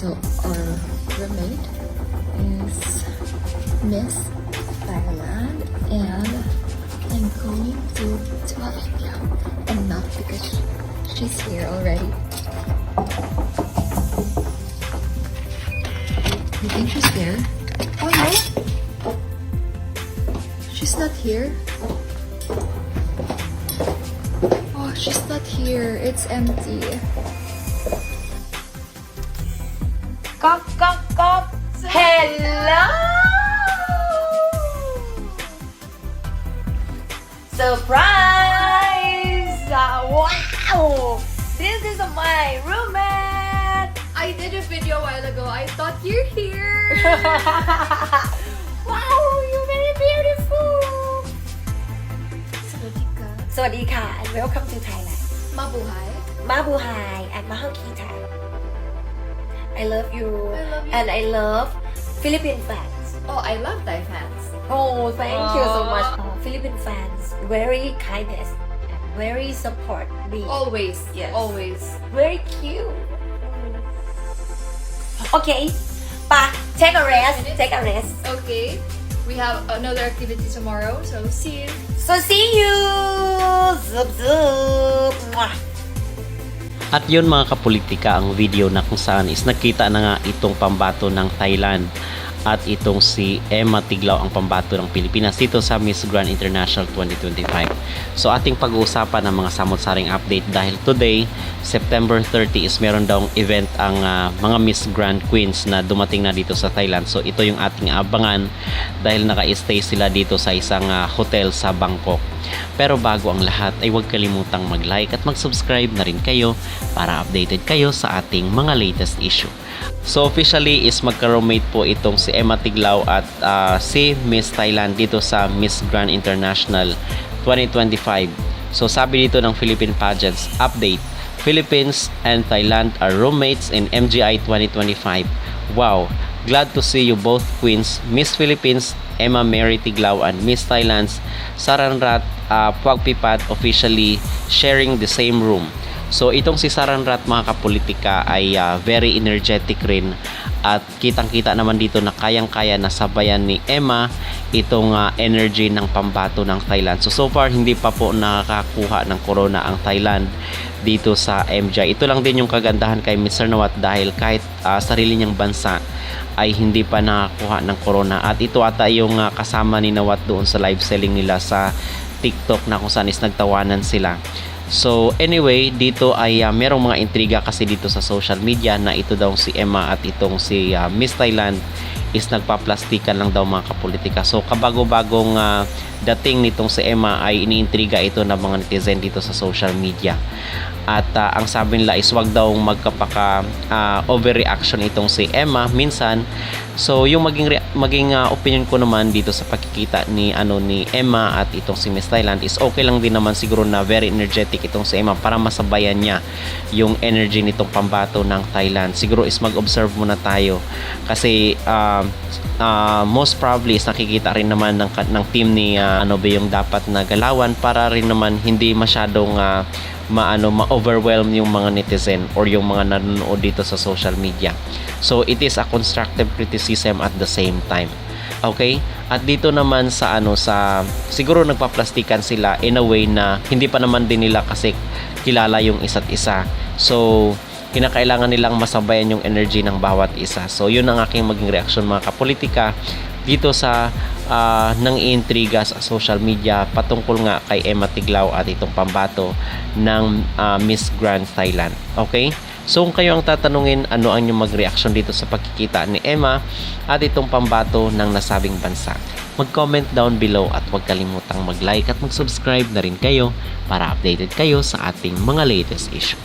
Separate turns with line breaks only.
So our roommate is Miss Thailand, and I'm going to Thailand, and not because she's here already. You think she's there? Oh no, she's not here. Oh, she's not here. It's empty.
ก๊อกก๊อกก๊อก Hello Surprise! Wow! This is my roommate!
I did a video a while ago. I thought you're here.
Wow! You're very beautiful!
สวัสดีค่ะ
สวัสดีค่ะ and welcome to Thailand
Mabuhay.
Mabuhay and Mahakita. I love you.
I love you.
And I love Philippine fans.
Oh, I love Thai fans.
Oh, thank you so
Aww.
much. Philippine fans, very kindness and very support me.
Always.
Yes.
Always.
Very cute. Okay, pa, take a rest. Take a rest.
Okay. We have another activity tomorrow, so see you.
So see you. Zup zup. Mwah.
At yun mga kapolitika, ang video na kung saan is nakita na nga itong pambato ng Thailand at itong si Emma Tiglao ang pambato ng Pilipinas dito sa Miss Grand International 2025. So ating pag-uusapan ng mga samot-saring update dahil today, September 30 is meron daw event ang mga Miss Grand Queens na dumating na dito sa Thailand. So ito yung ating abangan dahil naka-stay sila dito sa isang hotel sa Bangkok. Pero bago ang lahat ay huwag kalimutang mag-like at mag-subscribe na rin kayo para updated kayo sa ating mga latest issue. So officially is magka-roommate po itong si Emma Tiglao at si Miss Thailand dito sa Miss Grand International 2025. So sabi dito ng Philippine Pageants Update, Philippines and Thailand are roommates in MGI 2025. Wow! Glad to see you both queens, Miss Philippines Emma Mary Tiglao and Miss Thailand's Saranrat Pwagpipat officially sharing the same room. So itong si Saranrat mga kapolitika ay very energetic rin at kitang-kita naman dito na kayang-kaya na sabayan ni Emma itong energy ng pambato ng Thailand. So far hindi pa po nakakakuha ng corona ang Thailand dito sa MJ. Ito lang din yung kagandahan kay Mr. Nawat dahil kahit sarili niyang bansa ay hindi pa nakakuha ng corona. At ito ata yung kasama ni Nawat doon sa live selling nila sa TikTok na kung saan is nagtawanan sila. So anyway, dito ay merong mga intriga kasi dito sa social media na ito daw si Emma at itong si Miss Thailand is nagpaplastikan lang daw mga kapolitika. So kabago-bagong dating nitong si Emma ay iniintriga ito ng mga netizen dito sa social media. At ang sabi nila is wag daw magkapaka overreaction itong si Emma minsan. So yung maging opinion ko naman dito sa pagkikita ni Emma at itong si Miss Thailand is okay lang din naman siguro na very energetic itong si Emma para masabayan niya yung energy nitong pambato ng Thailand. Siguro is mag-observe muna tayo kasi most probably is nakikita rin naman ng team ni ano ba yung dapat na galawan para rin naman hindi masyadong ma-overwhelm yung mga netizen or yung mga nanonood dito sa social media. So it is a constructive criticism at the same time. Okay? At dito naman sa siguro nagpaplastikan sila in a way na hindi pa naman din nila kasi kilala yung isa't isa. So kinakailangan nilang masabayan yung energy ng bawat isa. So yun ang aking maging reaksyon mga kapolitika dito sa nang iintriga sa social media patungkol nga kay Emma Tiglao at itong pambato ng Miss Grand Thailand. Okay? So kung kayo ang tatanungin ano ang inyong mag-reaction dito sa pagkikita ni Emma at itong pambato ng nasabing bansa, mag-comment down below at huwag kalimutang mag-like at mag-subscribe na rin kayo para updated kayo sa ating mga latest issue.